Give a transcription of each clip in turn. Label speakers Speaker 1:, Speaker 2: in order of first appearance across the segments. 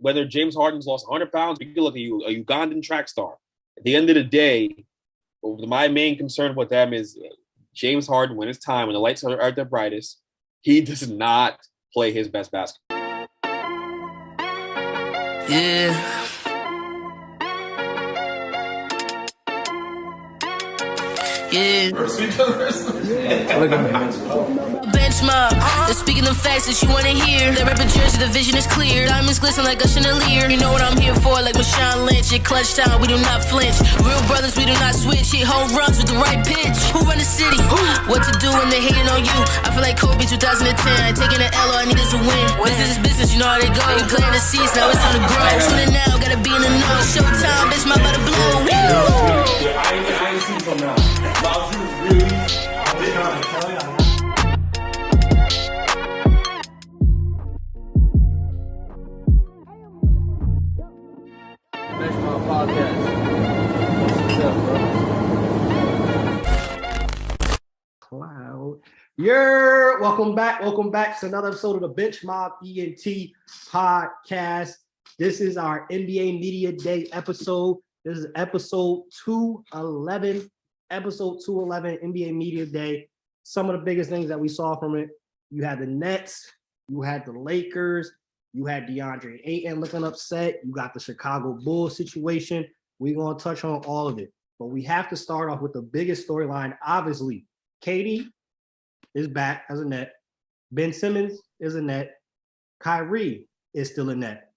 Speaker 1: whether James Harden's lost 100 pounds, you can look at a Ugandan track star. At the end of the day, my main concern with them is James Harden, when it's time, when the lights are at their brightest, he does not play his best basketball.
Speaker 2: Yeah. Yeah.
Speaker 3: Look at me.
Speaker 2: Bench Mob, they're speaking the facts that you wanna hear. They're ripping jersey, the vision is clear. Diamonds glisten like a chandelier. You know what I'm here for, like Marshawn Lynch. At clutch time, we do not flinch. Real brothers, we do not switch. Hit home runs with the right pitch. Who run the city? What to do when they hating on you? I feel like Kobe 2010. I taking an L, all I need is a win. Business is business, you know how they go. They playing the seats, now it's time to grow. Tuning now, gotta be in the know. Showtime, bitch, my about to blow.
Speaker 3: I ain't seen from now. But you really, I'm telling you. Bench Mob Podcast. What's up, bro?
Speaker 4: Cloud. Welcome back to another episode of the Bench Mob Ent podcast. This is our NBA Media Day episode. This is episode 211. Episode 211, NBA Media Day. Some of the biggest things that we saw from it, you had the Nets, you had the Lakers, you had DeAndre Ayton looking upset, you got the Chicago Bulls situation. We're going to touch on all of it. But we have to start off with the biggest storyline. Obviously, KD is back as a net. Ben Simmons is a net. Kyrie is still a net.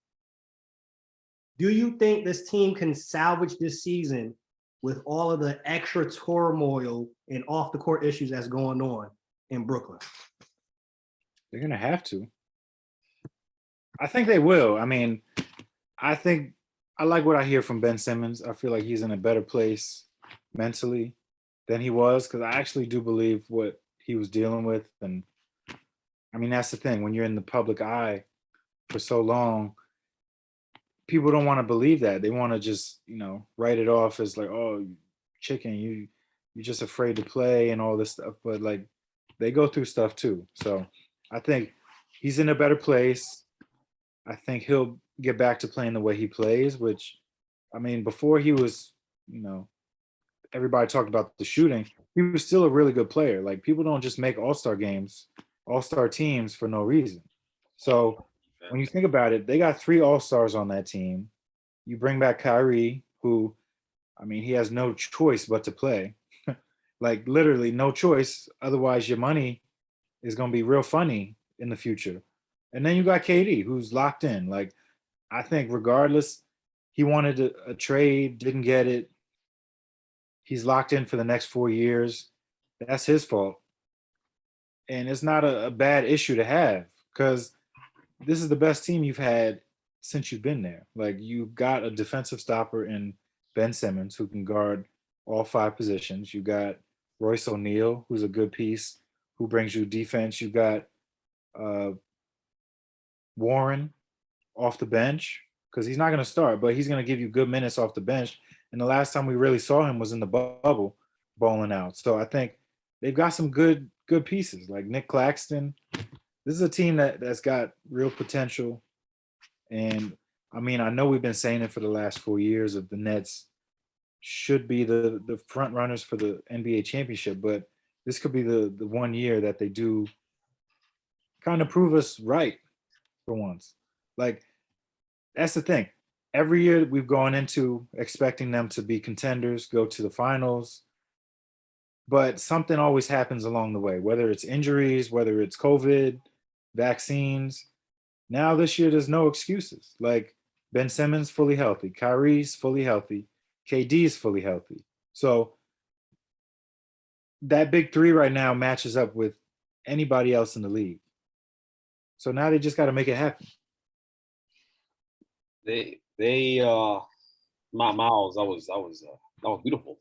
Speaker 4: Do you think this team can salvage this season with all of the extra turmoil and off-the-court issues that's going on in Brooklyn?
Speaker 5: They're going to have to. I think they will. I mean, I like what I hear from Ben Simmons. I feel like he's in a better place mentally than he was, because I actually do believe what he was dealing with. And I mean, that's the thing. When you're in the public eye for so long, people don't want to believe that. They want to just, write it off as like, oh, chicken, you're just afraid to play and all this stuff. But like, they go through stuff too. So I think he's in a better place. I think he'll get back to playing the way he plays, which, I mean, before he was, everybody talked about the shooting, he was still a really good player. Like, people don't just make all-star games, all-star teams for no reason. So when you think about it, they got 3 all-stars on that team. You bring back Kyrie, who, I mean, he has no choice but to play. Like, literally no choice. Otherwise, your money is going to be real funny in the future. And then you got KD, who's locked in. Like, I think regardless, he wanted a trade, didn't get it. He's locked in for the next 4 years. That's his fault. And it's not a bad issue to have, because this is the best team you've had since you've been there. Like, you've got a defensive stopper in Ben Simmons who can guard all 5 positions. You got Royce O'Neal, who's a good piece, who brings you defense. You got Warren off the bench, because he's not going to start, but he's going to give you good minutes off the bench. And the last time we really saw him was in the bubble balling out. So I think they've got some good pieces, like Nick Claxton. This is a team that's got real potential. And I mean, I know we've been saying it for the last 4 years of the Nets should be the front runners for the NBA championship, but this could be the 1 year that they do kind of prove us right for once. Like, that's the thing. Every year we've gone into expecting them to be contenders, go to the finals, but something always happens along the way, whether it's injuries, whether it's COVID, vaccines. Now this year, there's no excuses. Like, Ben Simmons fully healthy, Kyrie's fully healthy, KD's fully healthy. So that big 3 right now matches up with anybody else in the league. So now they just got to make it happen.
Speaker 1: Miles, that was beautiful.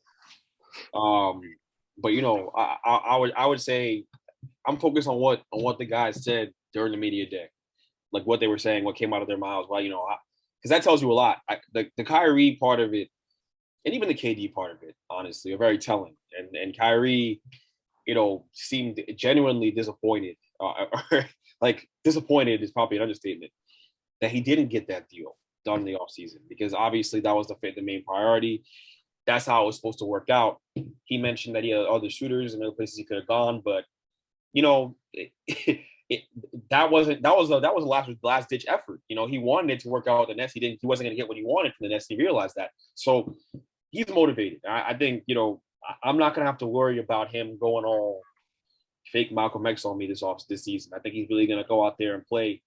Speaker 1: But I would say I'm focused on what the guys said during the media day, like what they were saying, what came out of their mouths. Well, because that tells you a lot. The Kyrie part of it, and even the KD part of it, honestly, are very telling. And Kyrie, seemed genuinely disappointed. Like, disappointed is probably an understatement that he didn't get that deal done in the offseason, because obviously that was the main priority. That's how it was supposed to work out. He mentioned that he had other suitors and other places he could have gone, but you know, that was the last ditch effort. You know, he wanted it to work out with the Nets. He wasn't going to get what he wanted from the Nets. He realized that. So he's motivated. I think, you know, I'm not going to have to worry about him going all fake Malcolm X on me this season. I think he's really going to go out there and play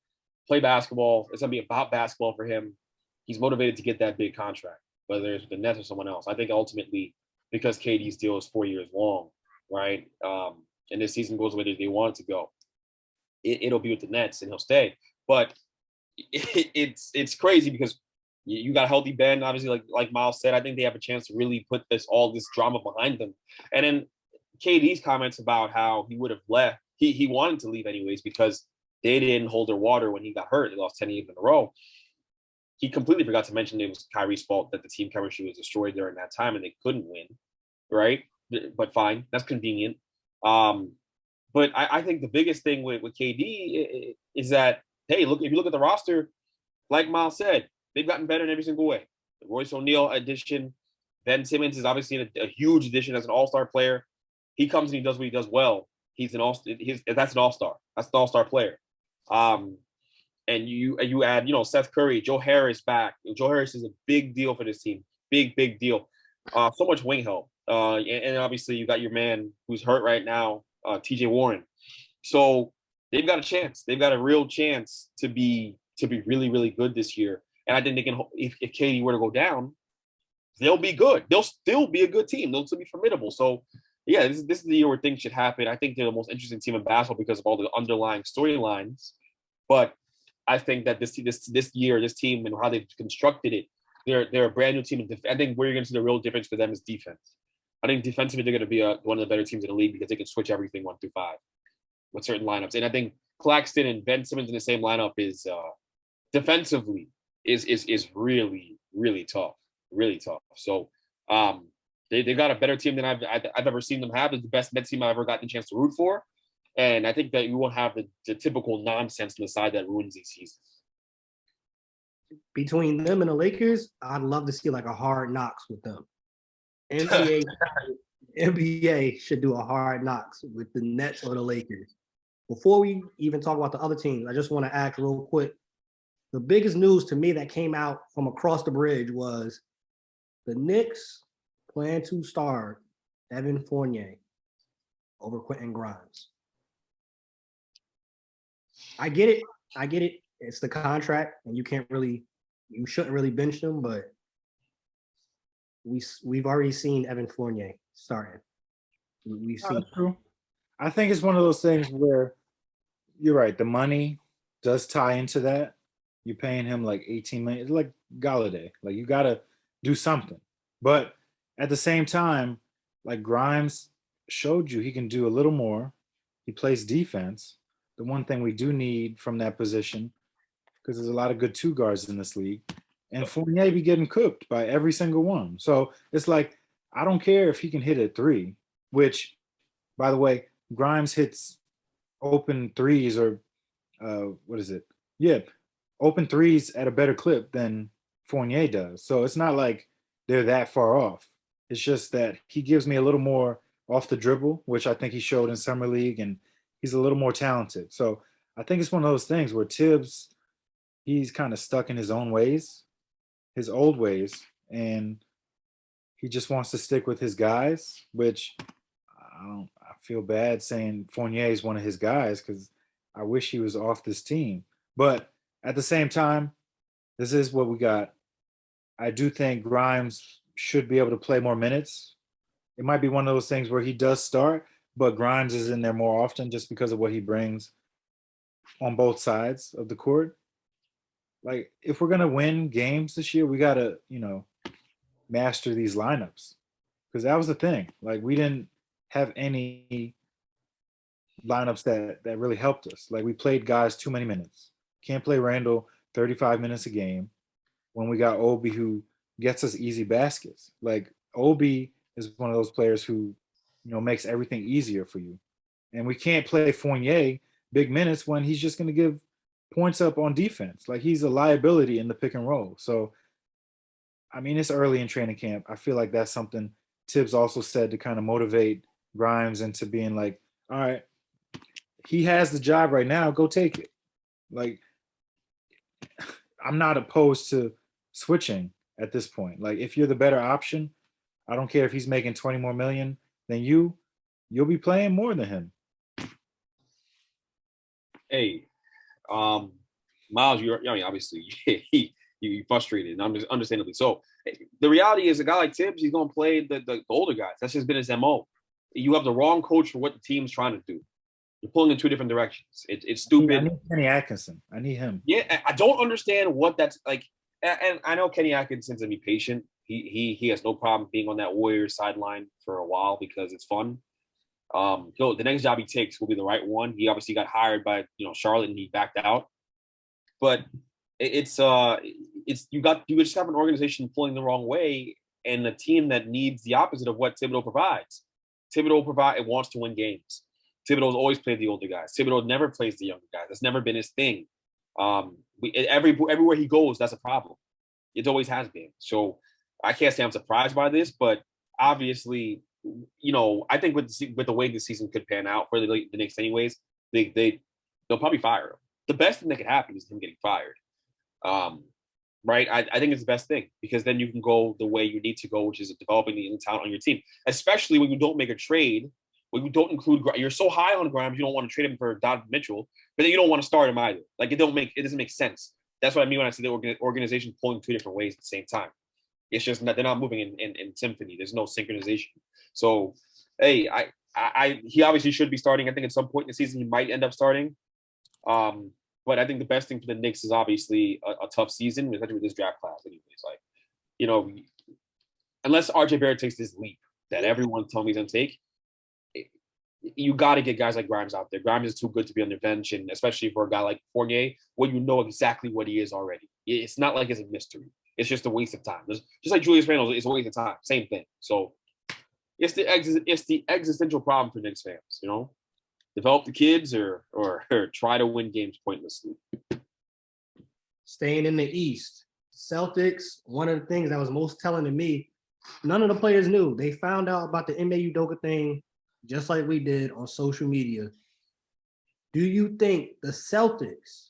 Speaker 1: basketball. It's going to be about basketball for him. He's motivated to get that big contract, whether it's with the Nets or someone else. I think ultimately, because KD's deal is 4 years long, right? And this season goes the way they want it to go, it'll be with the Nets and he'll stay. But it's crazy because you got a healthy Ben, obviously, like Miles said. I think they have a chance to really put all this drama behind them. And then KD's comments about how he would have left, he wanted to leave anyways because they didn't hold their water when he got hurt. They lost 10 games in a row. He completely forgot to mention it was Kyrie's fault that the team chemistry was destroyed during that time and they couldn't win, right? But fine, that's convenient. But I think the biggest thing with KD is that, hey, look, if you look at the roster, like Miles said, they've gotten better in every single way. The Royce O'Neal addition, Ben Simmons is obviously a huge addition as an all-star player. He comes and he does what he does well. That's an all-star. That's an all-star player. And you add, you know, Seth Curry, Joe Harris back. Joe Harris is a big deal for this team. Big deal. So much wing help. And obviously you got your man who's hurt right now, TJ Warren. So they've got a chance. They've got a real chance to be really, really good this year. And I think they can, if KD were to go down, they'll be good. They'll still be a good team. They'll still be formidable. So yeah, this is the year where things should happen. I think they're the most interesting team in basketball because of all the underlying storylines. But I think that this year, this team and how they've constructed it, they're a brand new team. I think where you're going to see the real difference for them is defense. I think defensively they're going to be one of the better teams in the league because they can switch everything 1 through 5 with certain lineups. And I think Claxton and Ben Simmons in the same lineup is defensively is really, really tough, really tough. So they got a better team than I've ever seen them have. It's the best Mets team I've ever gotten a chance to root for. And I think that you won't have the typical nonsense on the side that ruins these seasons.
Speaker 4: Between them and the Lakers, I'd love to see like a Hard Knocks with them. NBA should do a Hard Knocks with the Nets or the Lakers. Before we even talk about the other teams, I just want to ask real quick. The biggest news to me that came out from across the bridge was the Knicks plan to start Evan Fournier over Quentin Grimes. I get it. It's the contract, and you shouldn't really bench them, but we've already seen Evan Fournier starting. We've seen.
Speaker 5: That's true. I think it's one of those things where you're right. The money does tie into that. You're paying him like $18 million. It's like Galladay. Like you got to do something. But at the same time, like Grimes showed you he can do a little more. He plays defense. The one thing we do need from that position, because there's a lot of good two guards in this league, and Fournier be getting cooked by every single one. So it's like, I don't care if he can hit a three, which, by the way, Grimes hits open threes or open threes at a better clip than Fournier does. So it's not like they're that far off. It's just that he gives me a little more off the dribble, which I think he showed in Summer League, and he's a little more talented. So I think it's one of those things where Tibbs, he's kind of stuck in his own ways, his old ways, and he just wants to stick with his guys, which I feel bad saying Fournier is one of his guys because I wish he was off this team. But at the same time, this is what we got. I do think Grimes should be able to play more minutes. It might be one of those things where he does start, but Grimes is in there more often just because of what he brings on both sides of the court. Like, if we're going to win games this year, we got to, master these lineups. Because that was the thing. Like, we didn't have any lineups that really helped us. Like, we played guys too many minutes. Can't play Randall 35 minutes a game when we got Obi who gets us easy baskets. Like, Obi is one of those players who, makes everything easier for you. And we can't play Fournier big minutes when he's just going to give points up on defense. Like he's a liability in the pick and roll. So, I mean, it's early in training camp. I feel like that's something Tibbs also said to kind of motivate Grimes into being like, all right, he has the job right now. Go take it. Like, I'm not opposed to switching at this point. Like, if you're the better option, I don't care if he's making 20 more million than you'll be playing more than him.
Speaker 1: Hey, Miles, I mean, obviously, you frustrated, and understandably so. The reality is, a guy like Tibbs, he's going to play the older guys. That's just been his MO. You have the wrong coach for what the team's trying to do. You're pulling in two different directions. It's stupid.
Speaker 5: I need Kenny Atkinson. I need him.
Speaker 1: Yeah, I don't understand what that's like. And I know Kenny Atkinson's gonna be patient. He has no problem being on that Warriors sideline for a while because it's fun. The next job he takes will be the right one. He obviously got hired by Charlotte and he backed out. But you just have an organization pulling the wrong way and a team that needs the opposite of what Thibodeau provides. Thibodeau wants to win games. Thibodeau's always played the older guys. Thibodeau never plays the younger guys. That's never been his thing. Everywhere he goes, that's a problem. It always has been. So I can't say I'm surprised by this, but obviously, I think with the way the season could pan out for the Knicks, anyways, they'll probably fire him. The best thing that could happen is him getting fired. Right? I think it's the best thing because then you can go the way you need to go, which is developing the young talent on your team, especially when you don't make a trade. When you don't include, you're so high on Grimes, you don't want to trade him for Donovan Mitchell, but then you don't want to start him either. Like it doesn't make sense. That's what I mean when I say the organization pulling two different ways at the same time. It's just they're not moving in symphony. There's no synchronization. So, hey, he obviously should be starting. I think at some point in the season he might end up starting. But I think the best thing for the Knicks is obviously a tough season, especially with this draft class. Anyways, unless RJ Barrett takes this leap that everyone's telling me he's gonna take, you got to get guys like Grimes out there. Grimes is too good to be on the bench, and especially for a guy like Fournier, where you know exactly what he is already. It's not like it's a mystery. It's just a waste of time. Just like Julius Randle, it's a waste of time. Same thing. So it's the existential problem for Knicks fans. Develop the kids or try to win games pointlessly.
Speaker 4: Staying in the East, Celtics. One of the things that was most telling to me, none of the players knew. They found out about the Ime Udoka thing just like we did on social media. Do you think the Celtics,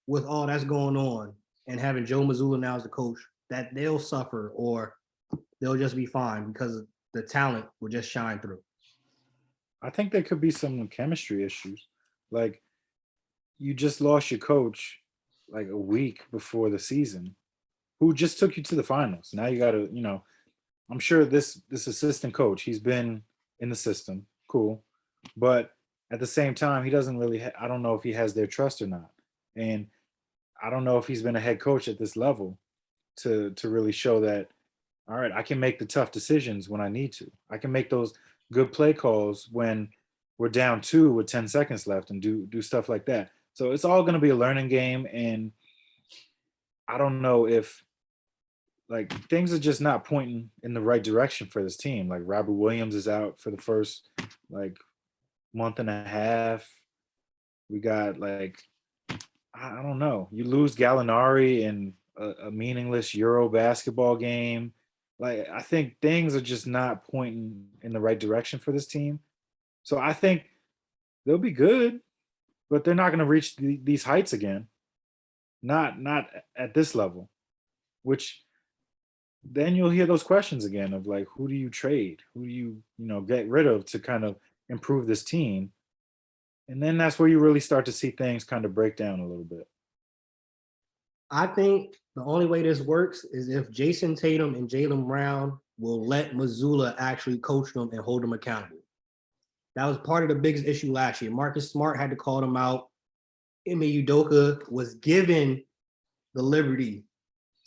Speaker 4: with all that's going on and having Joe Mazzulla now as the coach, that they'll suffer or they'll just be fine because the talent will just shine through?
Speaker 5: I think there could be some chemistry issues. Like, you just lost your coach like a week before the season, who just took you to the finals. Now you got to, I'm sure this assistant coach, he's been in the system, cool, but at the same time, he doesn't really. I don't know if he has their trust or not, and I don't know if he's been a head coach at this level to really show that. All right, I can make the tough decisions when I need to. I can make those good play calls when we're down 2 with 10 seconds left and do stuff like that. So it's all going to be a learning game, and I don't know if things are just not pointing in the right direction for this team. Like Robert Williams is out for the first month and a half. We got I don't know. You lose Gallinari in a meaningless Euro basketball game. I think things are just not pointing in the right direction for this team. So I think they'll be good, but they're not going to reach these heights again. Not at this level, which then you'll hear those questions again of who do you trade? Who do you get rid of to kind of improve this team? And then that's where you really start to see things kind of break down a little bit.
Speaker 4: I think the only way this works is if Jason Tatum and Jaylen Brown will let Mazzulla actually coach them and hold them accountable. That was part of the biggest issue last year. Marcus Smart had to call them out. Ime Udoka was given the liberty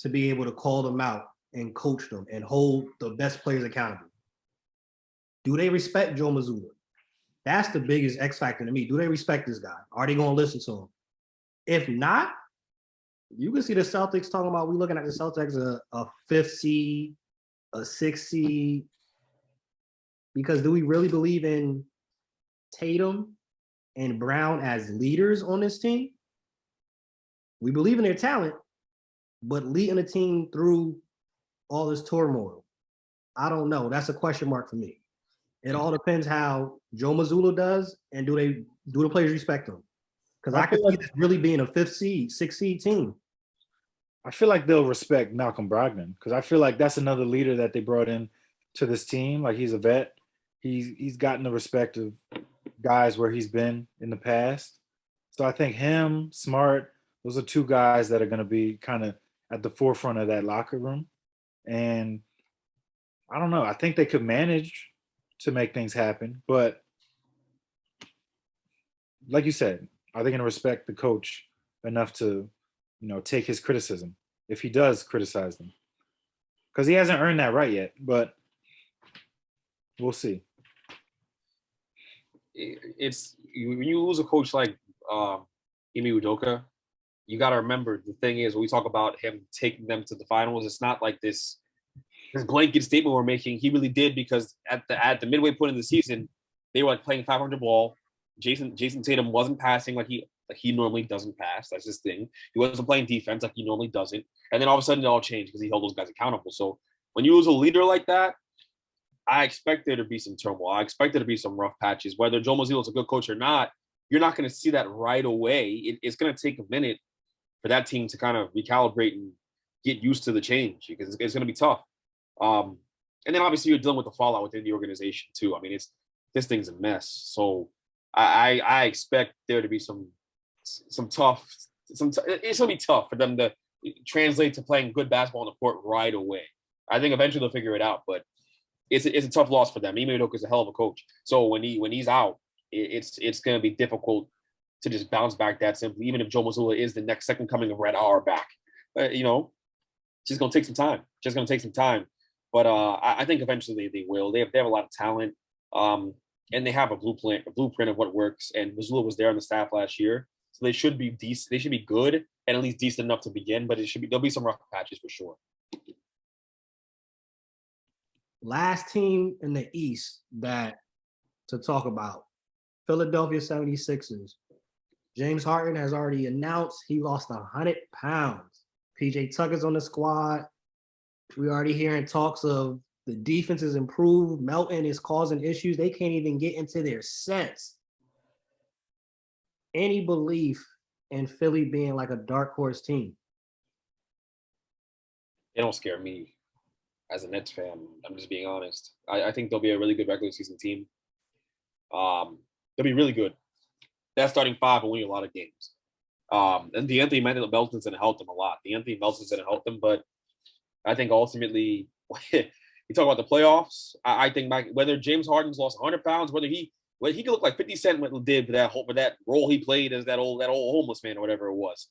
Speaker 4: to be able to call them out and coach them and hold the best players accountable. Do they respect Joe Mazzulla? That's the biggest X factor to me. Do they respect this guy? Are they going to listen to him? If not, you can see the Celtics talking about, we looking at the Celtics a 5th seed, a 6th seed. Because do we really believe in Tatum and Brown as leaders on this team? we believe in their talent, but leading the team through all this turmoil, I don't know. That's a question mark for me. It all depends how Joe Mazzulla does, and do the players respect him? Because I could see this really being a 5th seed, 6th seed team.
Speaker 5: I feel like they'll respect Malcolm Brogdon because I feel like that's another leader that they brought in to this team. Like he's a vet. He's gotten the respect of guys where he's been in the past. So I think him, Smart, those are 2 guys that are going to be kind of at the forefront of that locker room. And I don't know. I think they could manage to make things happen. But like you said, are they going to respect the coach enough to, take his criticism if he does criticize them? Because he hasn't earned that right yet, but we'll see.
Speaker 1: It's when you lose a coach like Ime Udoka, you got to remember the thing is when we talk about him taking them to the finals, it's not like this blanket statement we're making. He really did, because at the midway point in the season, they were like playing 500 ball. Jason Tatum wasn't passing like he normally doesn't pass. That's his thing. He wasn't playing defense like he normally doesn't. And then all of a sudden it all changed because he held those guys accountable. So when you lose a leader like that, I expect there to be some turmoil. I expect there to be some rough patches. Whether Joe Mazzulla is a good coach or not, you're not going to see that right away. It's going to take a minute for that team to kind of recalibrate and get used to the change, because it's going to be tough. And then obviously you're dealing with the fallout within the organization too. I mean, this thing's a mess. So I expect there to be some tough. It's going to be tough for them to translate to playing good basketball on the court right away. I think eventually they'll figure it out, but it's a tough loss for them. Ime Udoka is a hell of a coach. So when he's out, it's going to be difficult to just bounce back that simply. Even if Joe Mazzulla is the next second coming of Red Auerbach, it's just going to take some time. But I think eventually they will. They have a lot of talent, and they have a blueprint of what works. And Mazzulla was there on the staff last year, so they should be decent. They should be good and at least decent enough to begin. But there'll be some rough patches for sure.
Speaker 4: Last team in the East to talk about, Philadelphia 76ers. James Harden has already announced he lost 100 pounds. PJ Tucker's on the squad. We already hearing talks of the defense is improved. Melton is causing issues. They can't even get into their sets. Any belief in Philly being like a dark horse team?
Speaker 1: They don't scare me as a Nets fan. I'm just being honest. I think they'll be a really good regular season team. They'll be really good. That starting 5 will win you a lot of games. And the Anthony Melton's going to help them a lot. But I think ultimately, you talk about the playoffs. I think whether James Harden's lost 100 pounds, whether he could look like 50 Cent did for that role he played as that old homeless man or whatever it was.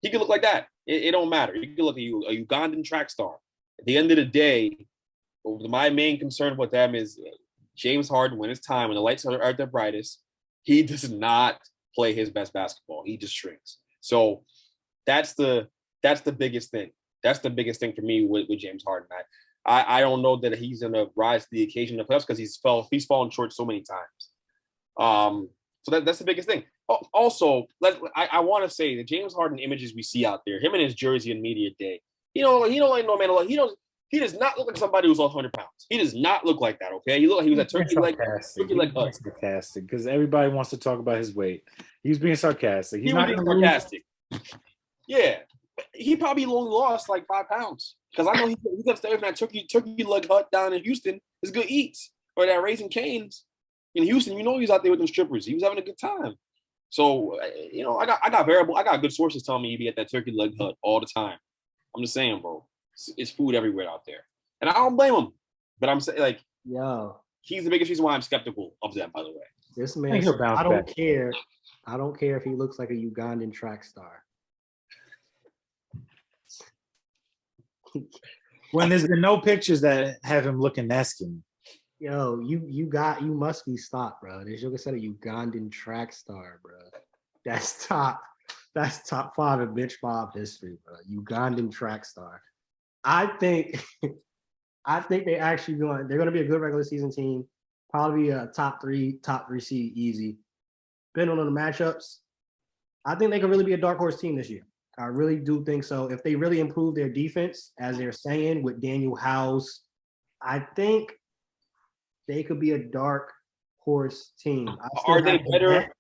Speaker 1: He could look like that. It don't matter. He could look like a Ugandan track star. At the end of the day, my main concern with them is James Harden, when it's time, when the lights are at their brightest, he does not play his best basketball. He just shrinks. So that's the biggest thing. That's the biggest thing for me with James Harden. I don't know that he's going to rise to the occasion of the playoffs because he's fallen short so many times. So that's the biggest thing. Also, I want to say the James Harden images we see out there, him in his jersey and media day, he does not look like somebody who's lost 100 pounds. He does not look like that, okay? He looked like he was a turkey leg hut.
Speaker 5: Sarcastic, because everybody wants to talk about his weight. He was being sarcastic.
Speaker 1: He was being sarcastic. Yeah. He probably only lost like 5 pounds. Because I know he got to stay from that turkey leg hut down in Houston. It's good eats. Or that Raising Cane's in Houston. He was out there with them strippers. He was having a good time. So, I got good sources telling me he'd be at that turkey leg hut all the time. I'm just saying, bro. It's food everywhere out there. And I don't blame him. But I'm saying, like, he's the biggest reason why I'm skeptical of them, by the way.
Speaker 4: This man, I don't care. I don't care if he looks like a Ugandan track star.
Speaker 5: When there's been no pictures that have him looking that skinny.
Speaker 4: Yo, you must be stopped, bro. This yoga said a Ugandan track star, bro. That's top 5 in Bench Mob history, bro. Ugandan track star. I think they're going to be a good regular season team. Probably a top three seed easy. Depending on the matchups, I think they could really be a dark horse team this year. I really do think so. If they really improve their defense, as they're saying, with Daniel House, I think they could be a dark horse team.
Speaker 1: Are they better?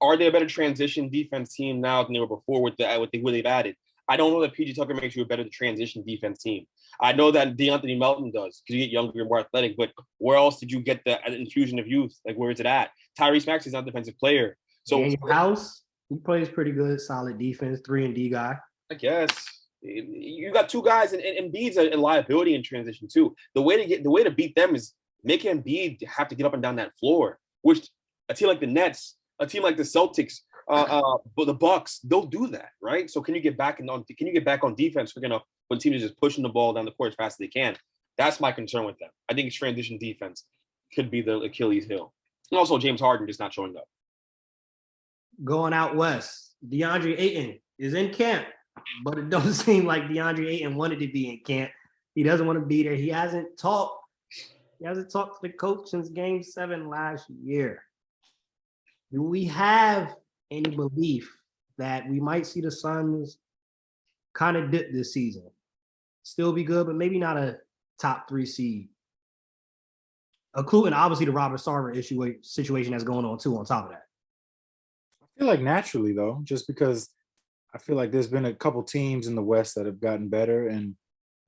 Speaker 1: Are they a better transition defense team now than they were before with what they've added? I don't know that PG Tucker makes you a better transition defense team. I know that DeAnthony Melton does because you get younger and more athletic, but where else did you get the infusion of youth? Like, where is it at? Tyrese Maxey's not a defensive player. So
Speaker 4: Daniel House, he plays pretty good, solid defense, 3-and-D guy.
Speaker 1: I guess you got two guys, and Embiid's a liability in transition too. The way to beat them is make Embiid have to get up and down that floor, which a team like the Nets, a team like the Celtics, but the Bucks, they'll do that, right? So can you get back on defense quick enough when teams are just pushing the ball down the court as fast as they can? That's my concern with them. I think transition defense could be the Achilles heel. And also James Harden just not showing up.
Speaker 4: Going out west, DeAndre Ayton is in camp, but it doesn't seem like DeAndre Ayton wanted to be in camp. He doesn't want to be there. He hasn't talked to the coach since Game 7 last year. Do we have any belief that we might see the Suns kind of dip this season? Still be good, but maybe not a top 3 seed. Including obviously the Robert Sarver situation that's going on too on top of that.
Speaker 5: I feel like naturally though, just because I feel like there's been a couple teams in the West that have gotten better, and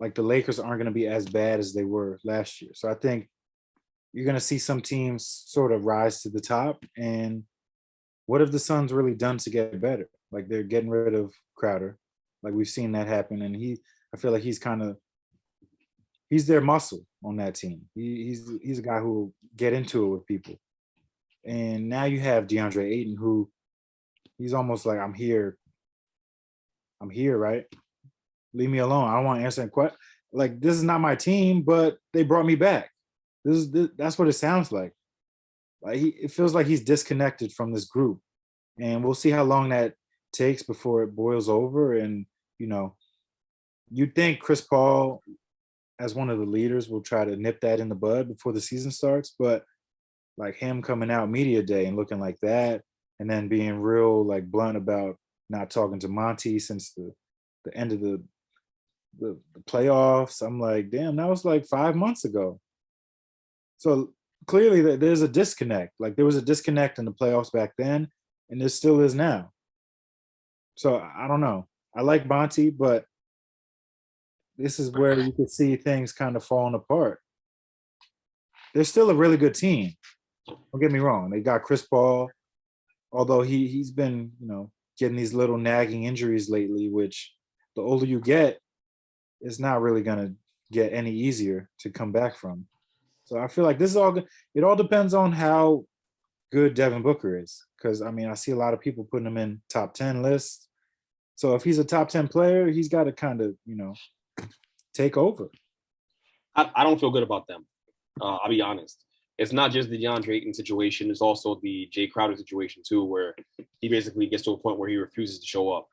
Speaker 5: like the Lakers aren't going to be as bad as they were last year. So I think you're going to see some teams sort of rise to the top. And what have the Suns really done to get better? Like they're getting rid of Crowder. Like we've seen that happen. And I feel like he's their muscle on that team. He's a guy who will get into it with people. And now you have DeAndre Ayton, who he's almost like, I'm here, right? Leave me alone. I don't want to answer that question. Like, this is not my team, but they brought me back. That's what it sounds like. Like it feels like he's disconnected from this group. And we'll see how long that takes before it boils over. And, you'd think Chris Paul, as one of the leaders, will try to nip that in the bud before the season starts. But like him coming out media day and looking like that, and then being real like blunt about not talking to Monty since the end of the playoffs. I'm like, damn, that was like 5 months ago. So clearly there's a disconnect. Like there was a disconnect in the playoffs back then, and there still is now. So I don't know. I like Monty, but this is where you could see things kind of falling apart. They're still a really good team. Don't get me wrong. They got Chris Paul, although he's been, getting these little nagging injuries lately, which the older you get, it's not really going to get any easier to come back from. So I feel like this is all good. It all depends on how good Devin Booker is. Because, I see a lot of people putting him in top 10 lists. So if he's a top 10 player, he's got to kind of, take over.
Speaker 1: I don't feel good about them. I'll be honest. It's not just the DeAndre Ayton situation. It's also the Jay Crowder situation too, where he basically gets to a point where he refuses to show up.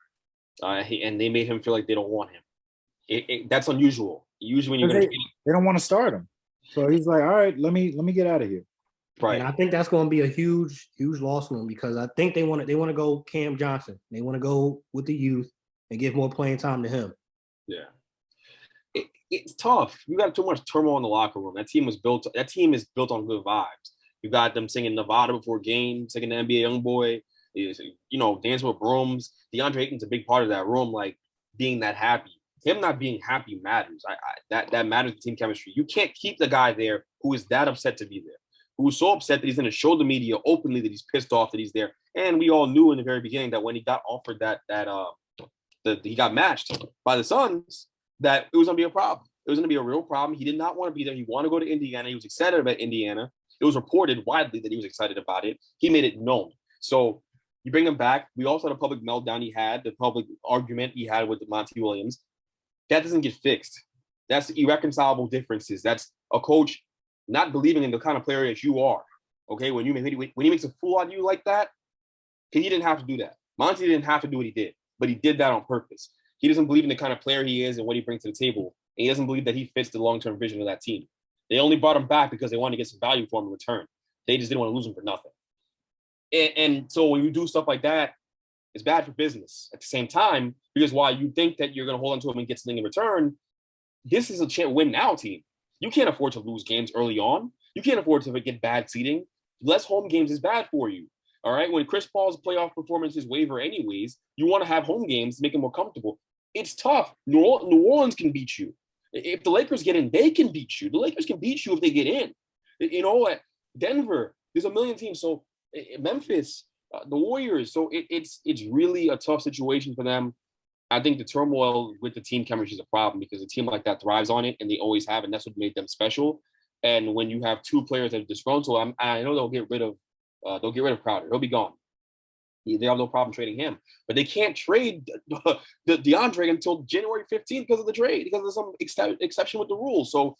Speaker 1: And they made him feel like they don't want him. That's unusual. Usually when
Speaker 5: they don't want to start him. So he's like, all right, let me get out of here.
Speaker 4: Right. And I think that's going to be a huge, huge loss for them, because I think they want to go Cam Johnson. They want to go with the youth and give more playing time to him.
Speaker 1: Yeah. It's tough. You got too much turmoil in the locker room. That team is built on good vibes. You got them singing Nevada before games, singing the NBA Youngboy, dancing with brooms. DeAndre Ayton's a big part of that room, like being that happy. Him not being happy matters. That matters to team chemistry. You can't keep the guy there who is that upset to be there, who's so upset that he's going to show the media openly that he's pissed off that he's there. And we all knew in the very beginning that when he got offered that he got matched by the Suns, that it was going to be a problem. It was going to be a real problem. He did not want to be there. He wanted to go to Indiana. He was excited about Indiana. It was reported widely that he was excited about it. He made it known. So you bring him back. We also had a public meltdown the public argument he had with Monty Williams. That doesn't get fixed. That's irreconcilable differences. That's a coach not believing in the kind of player that you are. Okay, when he makes a fool out of you like that, he didn't have to do that. Monty didn't have to do what he did, but he did that on purpose. He doesn't believe in the kind of player he is and what he brings to the table. And he doesn't believe that he fits the long-term vision of that team. They only brought him back because they wanted to get some value for him in return. They just didn't want to lose him for nothing. And so when you do stuff like that, It's bad for business. At the same time, because while you think that you're going to hold on to him and get something in return, this is a chance win now team. You can't afford to lose games early on. You can't afford to get bad seeding. Less home games is bad for you. All right. When Chris Paul's playoff performances waver anyways, you want to have home games to make him more comfortable. It's tough. New Orleans can beat you. If the Lakers get in, they can beat you. The Lakers can beat you if they get in. You know, Denver, there's a million teams. So Memphis, the Warriors. So it's really a tough situation for them. I think the turmoil with the team chemistry is a problem because a team like that thrives on it, and they always have, and that's what made them special. And when you have two players that are disgruntled, I know they'll get rid of Crowder. He'll be gone. They have no problem trading him, but they can't trade the DeAndre until January 15th because of the trade, because of some exception with the rules. So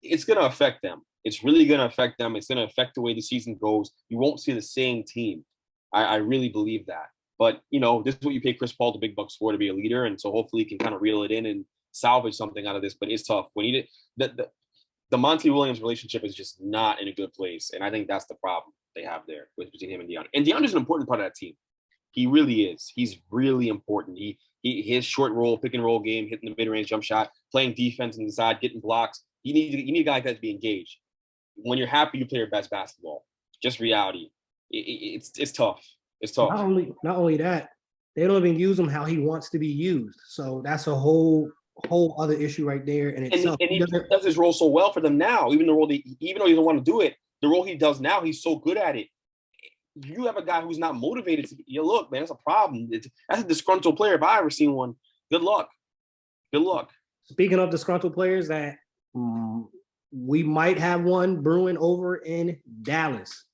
Speaker 1: it's going to affect them. It's really going to affect them. It's going to affect the way the season goes. You won't see the same team. I really believe that. But, you know, this is what you pay Chris Paul the big bucks for, to be a leader. And so hopefully he can kind of reel it in and salvage something out of this. But it's tough. When you did the Monty Williams relationship is just not in a good place. And I think that's the problem they have there between him and DeAndre. And DeAndre's an important part of that team. He really is. He's really important. His short roll, pick and roll game, hitting the mid-range jump shot, playing defense on the side, getting blocks. You need a guy like that to be engaged. When you're happy, you play your best basketball. Just reality. It's tough. It's tough.
Speaker 4: Not only that, they don't even use him how he wants to be used. So that's a whole other issue right there. And
Speaker 1: he does his role so well for them now. Even though he doesn't want to do it, the role he does now, he's so good at it. You have a guy who's not motivated to. Look, man, that's a problem. That's a disgruntled player. If I ever seen one, good luck. Good luck.
Speaker 4: Speaking of disgruntled players, that we might have one brewing over in Dallas.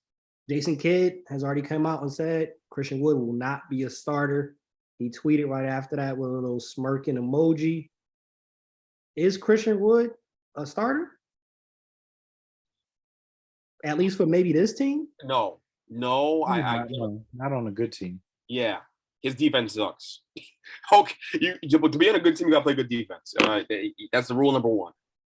Speaker 4: Jason Kidd has already come out and said Christian Wood will not be a starter. He tweeted right after that with a little smirking emoji. Is Christian Wood a starter? At least for maybe this team?
Speaker 1: No.
Speaker 5: Not on a good team.
Speaker 1: Yeah, his defense sucks. Okay, but to be on a good team, you gotta play good defense. That's the rule number one.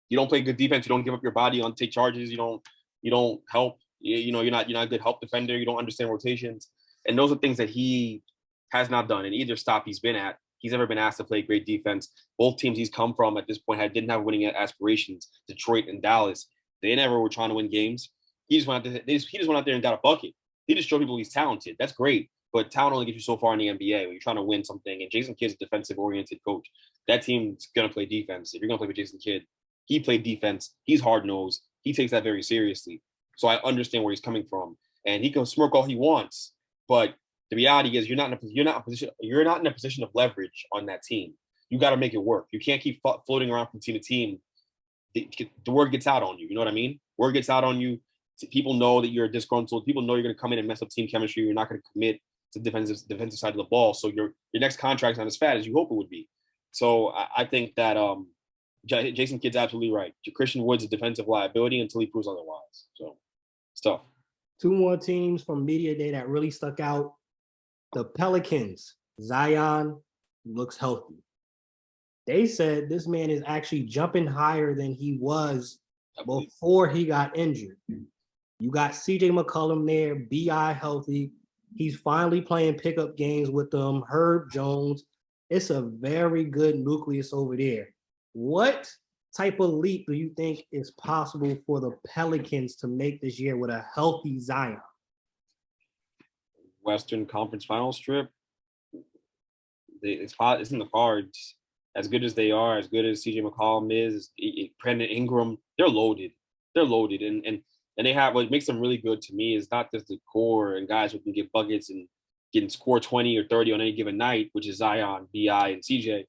Speaker 1: You don't play good defense. You don't give up your body. You don't take charges. You don't help. You're not a good help defender. You don't understand rotations, and those are things that he has not done. And either stop he's been at, he's never been asked to play great defense. Both teams he's come from at this point didn't have winning aspirations. Detroit and Dallas, they never were trying to win games. He just went out there and got a bucket. He just showed people he's talented. That's great, but talent only gets you so far in the NBA when you're trying to win something. And Jason Kidd's a defensive-oriented coach. That team's gonna play defense. If you're gonna play with Jason Kidd, he played defense. He's hard-nosed. He takes that very seriously. So I understand where he's coming from, and he can smirk all he wants. But the reality is, you're not in a position of leverage on that team. You got to make it work. You can't keep floating around from team to team. The word gets out on you. You know what I mean? Word gets out on you. People know that you're disgruntled. People know you're going to come in and mess up team chemistry. You're not going to commit to the defensive side of the ball. So your next contract's not as fat as you hope it would be. So I think that Jason Kidd's absolutely right. Christian Wood's a defensive liability until he proves otherwise. So it's tough.
Speaker 4: Two more teams from Media Day that really stuck out. The Pelicans. Zion looks healthy. They said this man is actually jumping higher than he was before he got injured. You got CJ McCollum there, BI healthy. He's finally playing pickup games with them. Herb Jones. It's a very good nucleus over there. What type of leap do you think is possible for the Pelicans to make this year with a healthy Zion?
Speaker 1: Western Conference Finals trip. It's in the cards. As good as they are, as good as CJ McCollum is, Brandon Ingram, they're loaded. And they have, what makes them really good to me is not just the core and guys who can get buckets and can score 20 or 30 on any given night, which is Zion, BI, and CJ.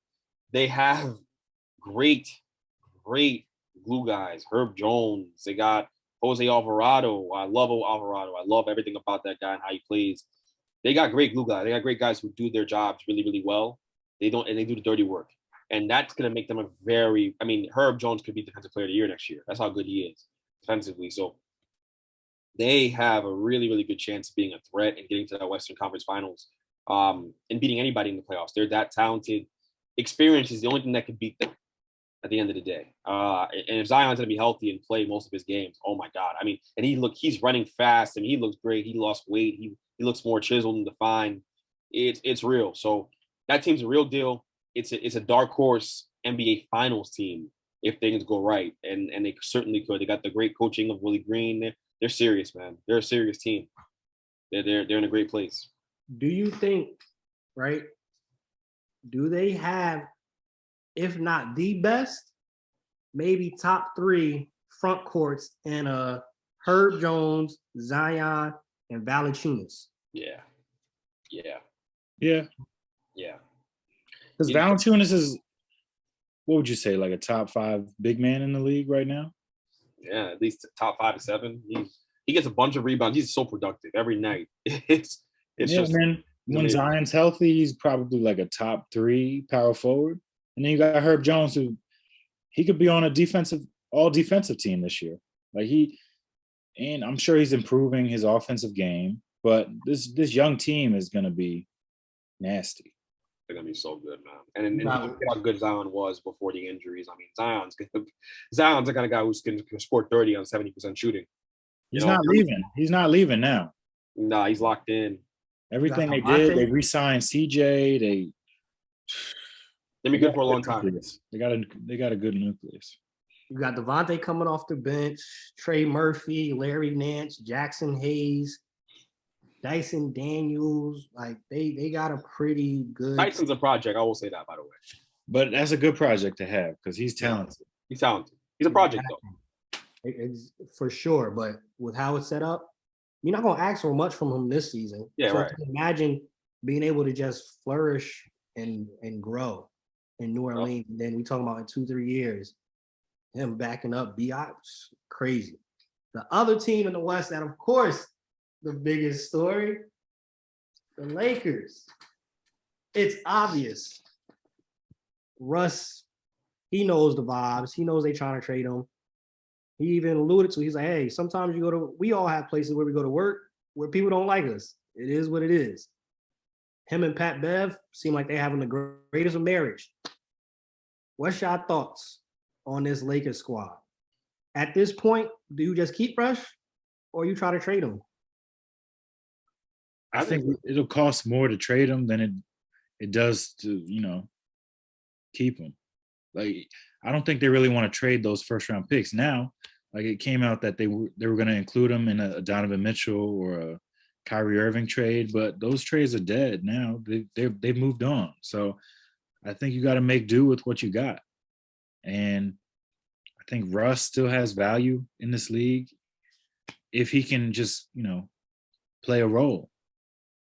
Speaker 1: They have great glue guys. Herb Jones. They got Jose Alvarado. I love Alvarado. I love everything about that guy and how he plays. They got great glue guys. They got great guys who do their jobs really, really well. They do the dirty work. And that's going to make them Herb Jones could be Defensive Player of the Year next year. That's how good he is defensively. So they have a really, really good chance of being a threat and getting to that Western Conference Finals and beating anybody in the playoffs. They're that talented. Experience is the only thing that can beat them at the end of the day. And if Zion's going to be healthy and play most of his games, oh my God. And he's running fast. He looks great. He lost weight. He looks more chiseled and defined. It's real. So that team's a real deal. It's a dark horse NBA Finals team if things go right, and they certainly could. They got the great coaching of Willie Green. They're serious, man. They're a serious team. They're in a great place.
Speaker 4: Do you think, right? Do they have, if not the best, maybe top 3 front courts in Herb Jones, Zion, and Valanciunas?
Speaker 1: Yeah.
Speaker 5: Yeah. Because Valanciunas is, what would you say, like a top 5 big man in the league right now?
Speaker 1: Yeah, at least top 5 to 7. He gets a bunch of rebounds. He's so productive every night. It's just
Speaker 5: man. When
Speaker 1: amazing.
Speaker 5: Zion's healthy, he's probably like a top 3 power forward. And then you got Herb Jones, who he could be on a all defensive team this year. And I'm sure he's improving his offensive game, but this young team is going to be nasty.
Speaker 1: They're gonna be so good, man. And look at how good Zion was before the injuries. I mean, Zion's the kind of guy who's going to score 30 on 70% shooting.
Speaker 5: He's not leaving. He's not leaving now.
Speaker 1: Nah, he's locked in.
Speaker 5: Everything they did, they re-signed CJ.
Speaker 1: They'll be good for a long time.
Speaker 5: They got a good nucleus.
Speaker 4: You got Devontae coming off the bench, Trey Murphy, Larry Nance, Jackson Hayes, Dyson Daniels. Like they got a pretty good.
Speaker 1: Tyson's a project. I will say that, by the way.
Speaker 5: But that's a good project to have because he's talented.
Speaker 1: He's talented. He's a project though.
Speaker 4: It's for sure. But with how it's set up, you're not gonna ask for much from him this season.
Speaker 1: Yeah,
Speaker 4: so
Speaker 1: right.
Speaker 4: Imagine being able to just flourish and grow in New Orleans. And then we talking about in 2-3 years, him backing up B.I. Crazy. The other team in the West, that of course, the biggest story, the Lakers. It's obvious. Russ, he knows the vibes. He knows they trying to trade him. He even alluded to, he's like, hey, sometimes we all have places where we go to work where people don't like us. It is what it is. Him and Pat Bev seem like they're having the greatest of marriage. What's your thoughts on this Lakers squad? At this point, do you just keep Russ or you try to trade him?
Speaker 5: I think it'll cost more to trade him than it does to, keep him. Like, I don't think they really want to trade those first round picks now. Like, it came out that they were going to include him in a Donovan Mitchell or a Kyrie Irving trade, but those trades are dead now. They've moved on. So I think you got to make do with what you got. And I think Russ still has value in this league if he can just, play a role.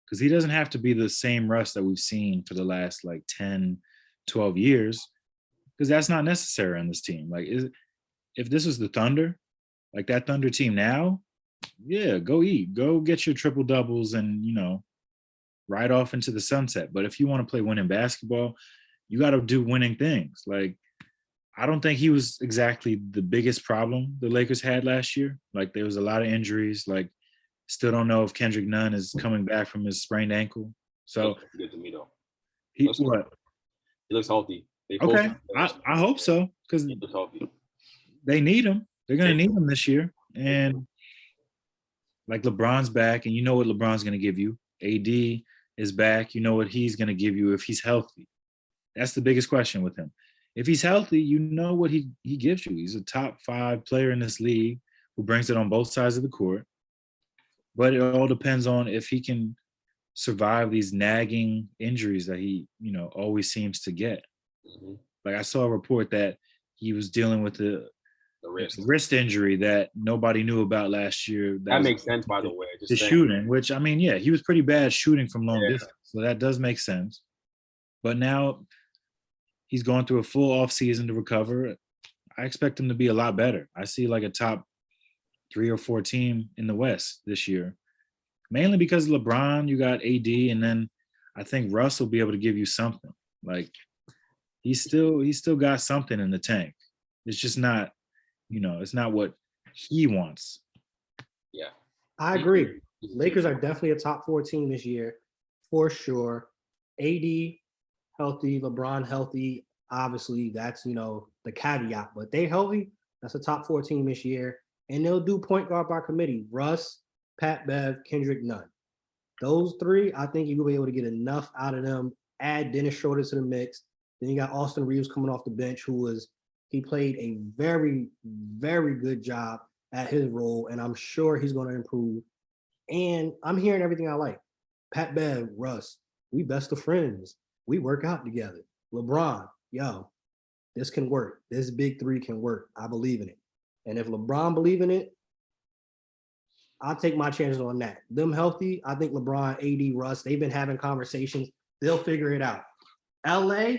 Speaker 5: Because he doesn't have to be the same Russ that we've seen for the last 10, 12 years, because that's not necessary on this team. Like, if this was the Thunder, like that Thunder team now, yeah, go eat. Go get your triple doubles and, ride off into the sunset. But if you want to play winning basketball, you got to do winning things. Like, I don't think he was exactly the biggest problem the Lakers had last year. Like, there was a lot of injuries. Like, still don't know if Kendrick Nunn is coming back from his sprained ankle. So
Speaker 1: good to me though.
Speaker 5: He
Speaker 1: looks healthy.
Speaker 5: Okay, I hope so, because they need him. They're going to need him this year. And like, LeBron's back, and you know what LeBron's going to give you. AD is back. You know what he's going to give you if he's healthy. That's the biggest question with him. If he's healthy, you know what he gives you. He's a top 5 player in this league who brings it on both sides of the court. But it all depends on if he can survive these nagging injuries that he, always seems to get.
Speaker 1: Mm-hmm.
Speaker 5: Like, I saw a report that he was dealing with the wrist injury that nobody knew about last year.
Speaker 1: That makes sense, by the way.
Speaker 5: The shooting, which, he was pretty bad shooting from long distance. So that does make sense. But now he's going through a full off season to recover. I expect him to be a lot better. I see like a top 3 or 4 team in the West this year, mainly because LeBron, you got AD, and then I think Russ will be able to give you something. Like, he's still got something in the tank. It's just not, it's not what he wants.
Speaker 1: Yeah,
Speaker 4: I agree. Lakers are definitely a top 4 team this year, for sure. AD healthy, LeBron healthy. Obviously, that's the caveat, but they healthy. That's a top 4 team this year. And they'll do point guard by committee. Russ, Pat Bev, Kendrick Nunn. Those three, I think you'll be able to get enough out of them. Add Dennis Schroeder to the mix. Then you got Austin Reeves coming off the bench, he played a very, very good job at his role, and I'm sure he's going to improve. And I'm hearing everything I like. Pat Bev, Russ, we best of friends. We work out together. LeBron, yo, this can work. This big three can work. I believe in it. And if LeBron believe in it, I'll take my chances on that. Them healthy, I think LeBron, AD, Russ, they've been having conversations. They'll figure it out. LA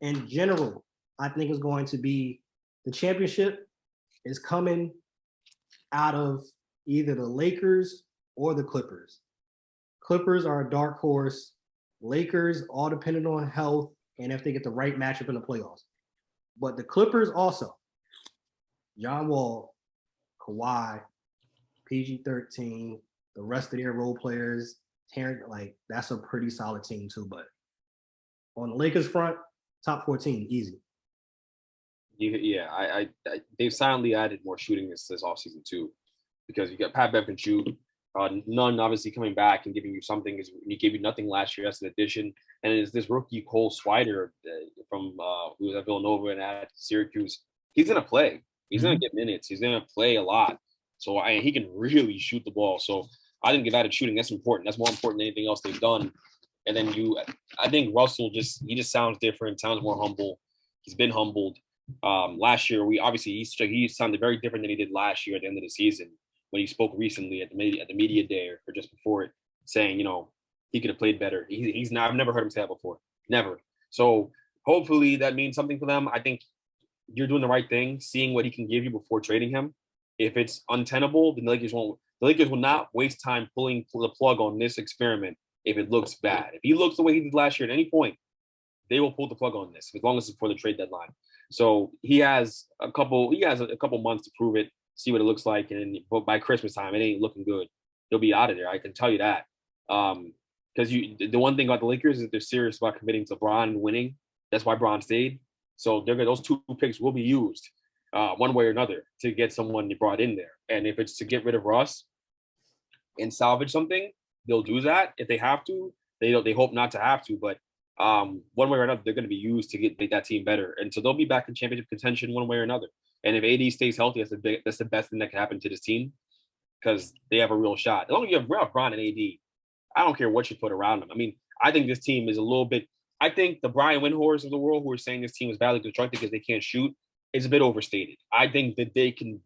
Speaker 4: in general, I think is going to be the championship is coming out of either the Lakers or the Clippers. Clippers are a dark horse. Lakers all dependent on health and if they get the right matchup in the playoffs. But the Clippers also, John Wall, Kawhi, PG-13, the rest of their role players, like that's a pretty solid team too. But on the Lakers front, top 14, easy.
Speaker 1: Yeah, I they've silently added more shooting this offseason too, because you got Pat Bev can shoot. None obviously coming back and giving you something is he gave you nothing last year. That's an addition. And it's this rookie Cole Swider from who was at Villanova and at Syracuse. He's gonna play. He's gonna get minutes. He's gonna play a lot. So he can really shoot the ball. So I think if added shooting, that's important. That's more important than anything else they've done. And then I think Russell he just sounds different, sounds more humble. He's been humbled. Last year, he sounded very different than he did last year at the end of the season when he spoke recently at the media day or just before it, saying he could have played better. I've never heard him say that before, never. So hopefully that means something for them. I think you're doing the right thing, seeing what he can give you before trading him. If it's untenable, then the Lakers will not waste time pulling the plug on this experiment if it looks bad. If he looks the way he did last year at any point, they will pull the plug on this as long as it's before the trade deadline. So he has a couple months to prove it, see what it looks like, but by Christmas time, it ain't looking good. He'll be out of there. I can tell you that. Because the one thing about the Lakers is they're serious about committing to Bron and winning. That's why Bron stayed. So those two picks will be used one way or another to get someone they brought in there. And if it's to get rid of Russ and salvage something, they'll do that. If they have to, they hope not to have to, but one way or another, they're going to be used to make that team better. And so they'll be back in championship contention one way or another. And if AD stays healthy, that's the best thing that can happen to this team because they have a real shot. As long as you have Bron and AD, I don't care what you put around them. I mean, I think this team is a little bit – I think the Brian Windhorst of the world who are saying this team is badly constructed because they can't shoot is a bit overstated. I think that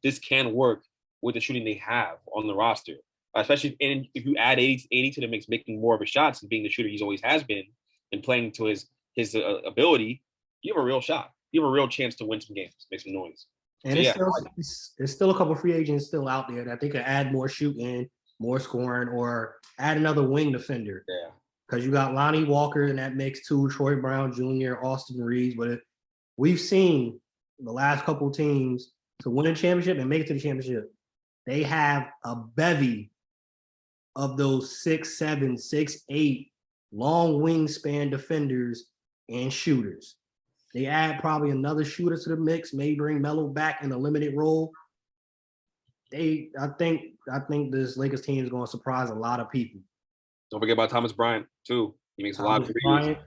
Speaker 1: this can work with the shooting they have on the roster, especially if you add 80 to the mix, making more of his shots and being the shooter he's always has been and playing to his ability, you have a real shot. You have a real chance to win some games, make some noise.
Speaker 4: And it's still a couple of free agents still out there that they could add more shooting, more scoring, or add another wing defender.
Speaker 1: Yeah.
Speaker 4: Because you got Lonnie Walker in that mix too, Troy Brown Jr., Austin Reeves. But we've seen the last couple of teams to win a championship and make it to the championship, they have a bevy of those 6'7", 6'8", long wingspan defenders and shooters. They add probably another shooter to the mix, may bring Melo back in a limited role. I think this Lakers team is going to surprise a lot of people.
Speaker 1: Don't forget about Thomas Bryant too. He makes a lot of threes.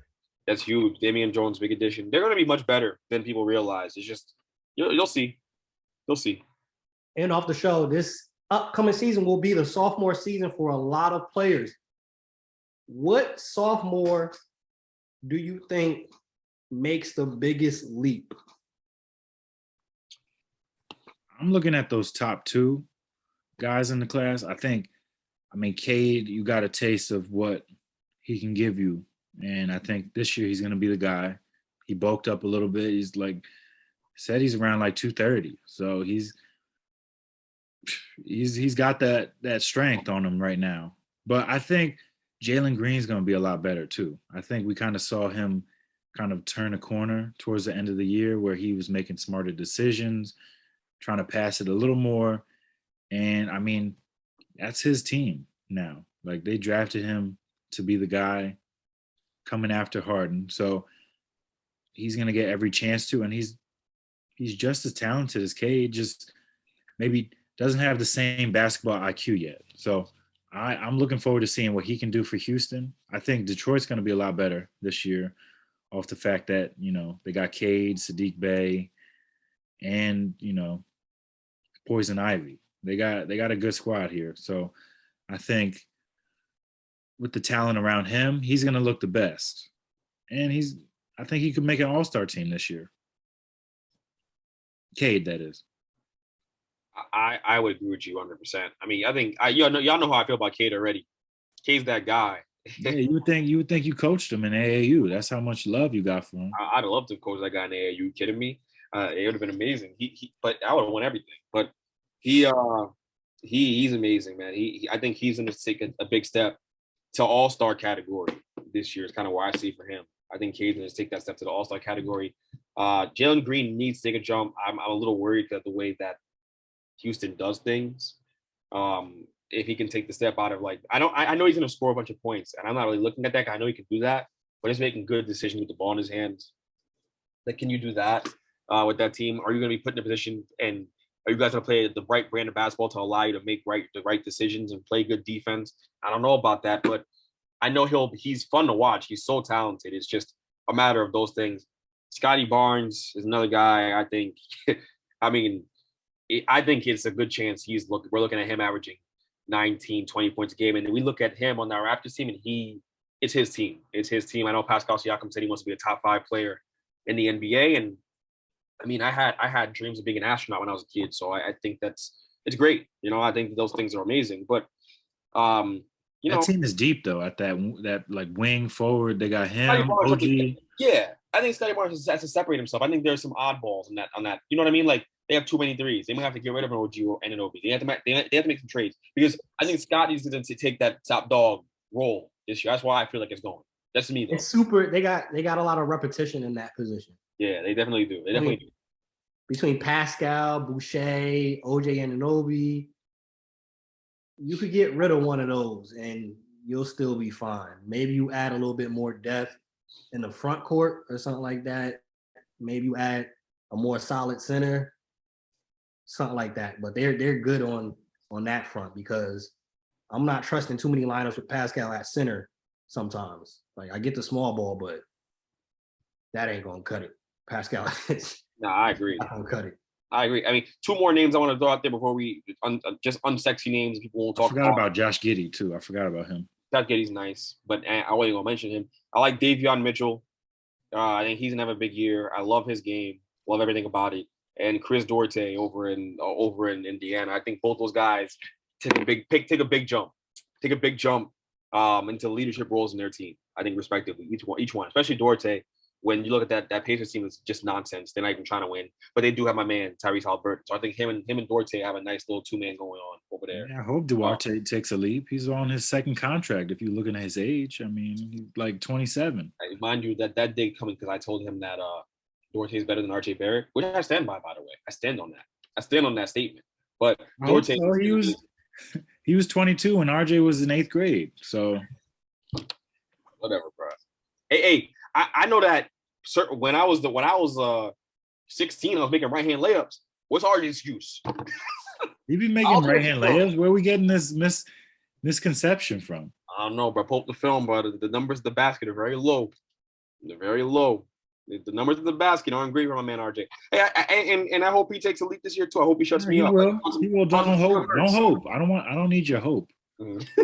Speaker 1: That's huge. Damian Jones, big addition. They're going to be much better than people realize. It's just you'll see. You'll see.
Speaker 4: And off the show, this upcoming season will be the sophomore season for a lot of players. What sophomore do you think makes the biggest leap?
Speaker 5: I'm looking at those top two guys in the class. Cade, you got a taste of what he can give you. And I think this year he's going to be the guy. He bulked up a little bit. He's he's around 230. So he's got that strength on him right now. But I think Jalen Green's going to be a lot better too. I think we kind of saw him kind of turn a corner towards the end of the year where he was making smarter decisions, trying to pass it a little more. And I mean, that's his team now. They drafted him to be the guy coming after Harden. So he's going to get every chance to, and he's just as talented as Cade, just maybe doesn't have the same basketball IQ yet. So I'm looking forward to seeing what he can do for Houston. I think Detroit's going to be a lot better this year, off the fact that they got Cade, Sadiq Bey, and Poison Ivy. They got a good squad here. So I think with the talent around him, he's going to look the best. And I think he could make an all-star team this year. Cade, that is.
Speaker 1: I would agree with you 100%. I mean, I think y'all know how I feel about Cade already. Cade's that guy.
Speaker 5: Yeah, you would think you coached him in AAU. That's how much love you got for him.
Speaker 1: I'd love to coach that guy in AAU. You kidding me? It would have been amazing. But I would have won everything. But he's amazing, man. I think he's going to take a big step to all-star category this year. Is kind of where I see for him. I think Cade's going to take that step to the all-star category. Jalen Green needs to take a jump. I'm a little worried that the way that Houston does things. If he can take the step out of I know he's going to score a bunch of points, and I'm not really looking at that. I know he can do that, but he's making good decisions with the ball in his hands. Can you do that with that team? Are you going to be put in a position, and are you guys going to play the right brand of basketball to allow you to make the right decisions and play good defense? I don't know about that, but I know he's fun to watch. He's so talented. It's just a matter of those things. Scotty Barnes is another guy. I think. I think it's a good chance we're looking at him averaging 19, 20 points a game. And then we look at him on our Raptors team, and it's his team. It's his team. I know Pascal Siakam said he wants to be a top 5 player in the NBA. And I mean, I had dreams of being an astronaut when I was a kid. So I think it's great. I think those things are amazing. But
Speaker 5: that team is deep though. At that like wing forward, they got him, OG.
Speaker 1: Yeah, I think Scotty Barnes has to separate himself. I think there's some oddballs on that. You know what I mean? Like, they have too many threes. They might have to get rid of an OG and an OB. They have to make some trades, because I think Scotty's going to take that top dog role this year. That's why I feel like it's going. That's me though.
Speaker 4: It's super. They got a lot of repetition in that position.
Speaker 1: Yeah, they definitely do.
Speaker 4: Between Pascal, Boucher, OJ Anunoby, you could get rid of one of those and you'll still be fine. Maybe you add a little bit more depth in the front court or something like that. Maybe you add a more solid center, something like that. But they're good on that front, because I'm not trusting too many lineups with Pascal at center sometimes. Like, I get the small ball, but that ain't gonna cut it. Pascal
Speaker 1: No, I agree.
Speaker 4: Not gonna cut it.
Speaker 1: I agree. I mean, 2 more names I want to throw out there before we just unsexy names people won't talk about.
Speaker 5: I forgot about Josh Giddey too. I forgot about him.
Speaker 1: Josh Giddey's nice, but I wasn't gonna mention him. I like Davion Mitchell. I think he's gonna have a big year. I love his game. Love everything about it. And Chris Duarte over in Indiana. I think both those guys take a big jump into leadership roles in their team. I think respectively, each one, especially Duarte. When you look at that Pacers team, it's just nonsense. They're not even trying to win, but they do have my man Tyrese Haliburton. So I think him and Duarte have a nice little 2-man going on over there.
Speaker 5: Yeah, I hope Duarte takes a leap. He's on his second contract. If you're looking at his age, I mean, he's like 27.
Speaker 1: Mind you, that day coming, because I told him that Duarte is better than RJ Barrett, which I stand by the way. I stand on that. I stand on that statement. But Duarte,
Speaker 5: he was 22 when RJ was in 8th grade. So
Speaker 1: whatever, bro. Hey, I know that when I was 16, I was making right hand layups. What's RJ's excuse?
Speaker 5: He be making right hand layups. Where are we getting this misconception from?
Speaker 1: I don't know, bro. Pull up the film, bro. The numbers of the basket are very low. They're very low. The numbers of the basket aren't great for my man RJ. Hey, and I hope he takes a leap this year too. I hope he shuts me up.
Speaker 5: He will. Don't hope. Don't hope. I don't need your hope. Mm-hmm.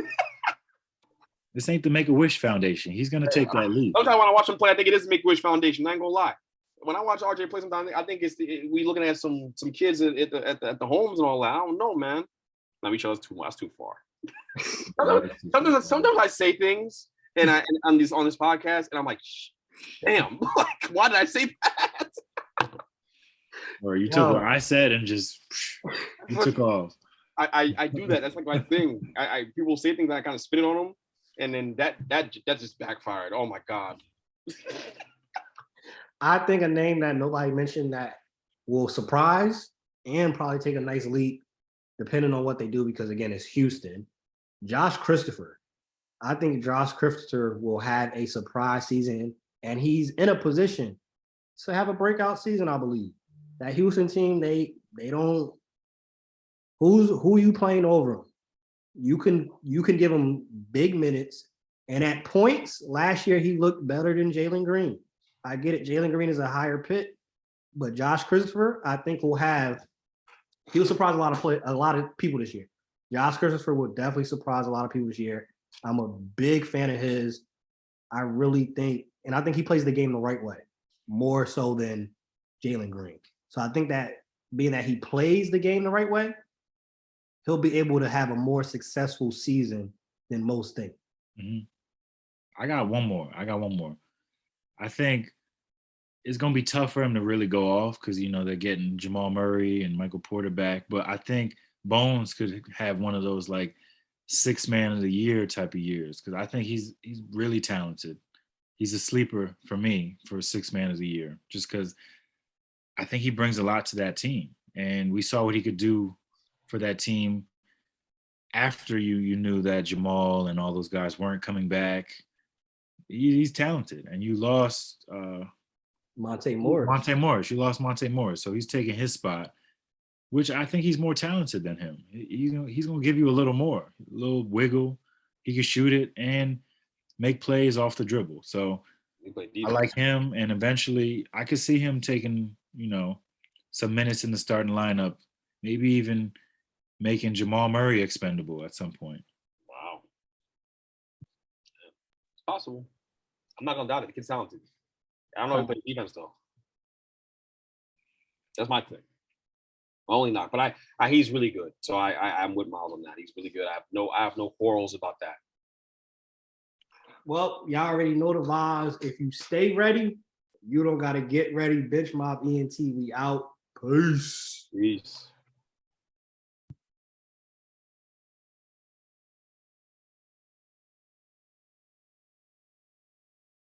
Speaker 5: This ain't the Make-A-Wish Foundation. He's gonna take that leap.
Speaker 1: Sometimes when I watch him play, I think it is the Make-A-Wish Foundation. I ain't gonna lie. When I watch RJ play, sometimes I think we looking at some kids at the homes and all that. I don't know, man. Now each other's that's too far. sometimes I say things and on this podcast, and I'm like, damn, like, why did I say that?
Speaker 5: Or you took what I said and just you took off.
Speaker 1: I do that. That's like my thing. People say things, I kind of spit it on them, and then that just backfired. Oh my god.
Speaker 4: I think a name that nobody mentioned that will surprise and probably take a nice leap, depending on what they do, because again, it's Houston. Josh Christopher. I think Josh Christopher will have a surprise season, and he's in a position to have a breakout season, I believe. That Houston team, they don't. Who you playing over them? you can give him big minutes. And at points, last year he looked better than Jalen Green. I get it. Jalen Green is a higher pick, but Josh Christopher, I think he'll surprise a lot of people this year. Josh Christopher will definitely surprise a lot of people this year. I'm a big fan of his. I really think, and I think he plays the game the right way, more so than Jalen Green. So I think that being that he plays the game the right way, he'll be able to have a more successful season than most think.
Speaker 5: Mm-hmm. I got one more. I think it's going to be tough for him to really go off because, they're getting Jamal Murray and Michael Porter back. But I think Bones could have one of those like 6 man of the year type of years because I think he's really talented. He's a sleeper for me for 6 man of the year just because I think he brings a lot to that team. And we saw what he could do for that team after you knew that Jamal and all those guys weren't coming back. He's talented. And you lost
Speaker 4: Monte Morris.
Speaker 5: You lost Monte Morris. So he's taking his spot, which I think he's more talented than him. He's going to give you a little more, a little wiggle. He can shoot it and make plays off the dribble. So I like him. And eventually I could see him taking, some minutes in the starting lineup, maybe even making Jamal Murray expendable at some point.
Speaker 1: Wow. It's possible. I'm not going to doubt it. The kid's talented. I don't know if he plays defense, though. That's my thing. Only not. But he's really good. So I'm with Miles on that. He's really good. I have no quarrels about that.
Speaker 4: Well, y'all already know the vibes. If you stay ready, you don't got to get ready. Bench Mob ENT, we out. Peace.
Speaker 1: Peace.